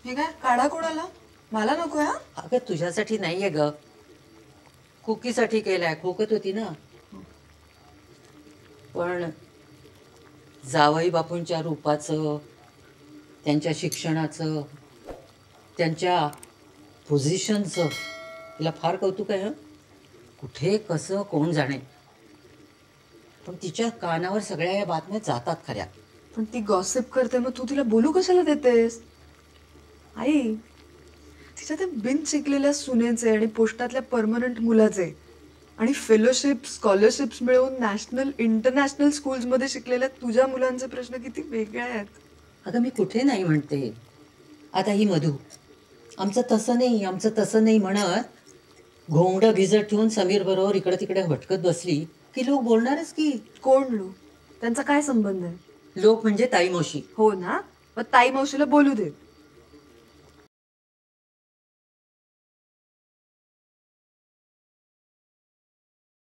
हे काय काढा कोणाला? मला नको हा. अगं तुझ्यासाठी नाहीये ग, कुकीसाठी केलाय. खोकत होती ना. पण जावई बापूंच्या रूपाचं, त्यांच्या शिक्षणाचं, त्यांच्या पोझिशनचं तिला फार कौतुक आहे. कुठे कसं कोण जाणे, पण तिच्या कानावर सगळ्या या बातम्या जातात खऱ्या. पण ती गॉसिप करते, मग तू तिला बोलू कशाला देतेस? आई, तिच्या त्या बिन शिकलेल्या सुनेचे आणि पोस्टातल्या परमनंट मुलाचे आणि फेलोशिप स्कॉलरशिप्स मिळवून नॅशनल इंटरनॅशनल स्कूल्समध्ये शिकलेल्या तुझ्या मुलांचे प्रश्न किती वेगळे आहेत. अगं मी कुठे नाही म्हणते. आता ही मधू आमचं तसं नाही म्हणत घोंगडं भिजत ठेवून समीर बरोबर इकडे तिकडे भटकत बसली की लोक बोलणारच की. कोण लोक? त्यांचा काय संबंध आहे? लोक म्हणजे ताई मावशी. हो ना, मग ताई मावशीला बोलू दे.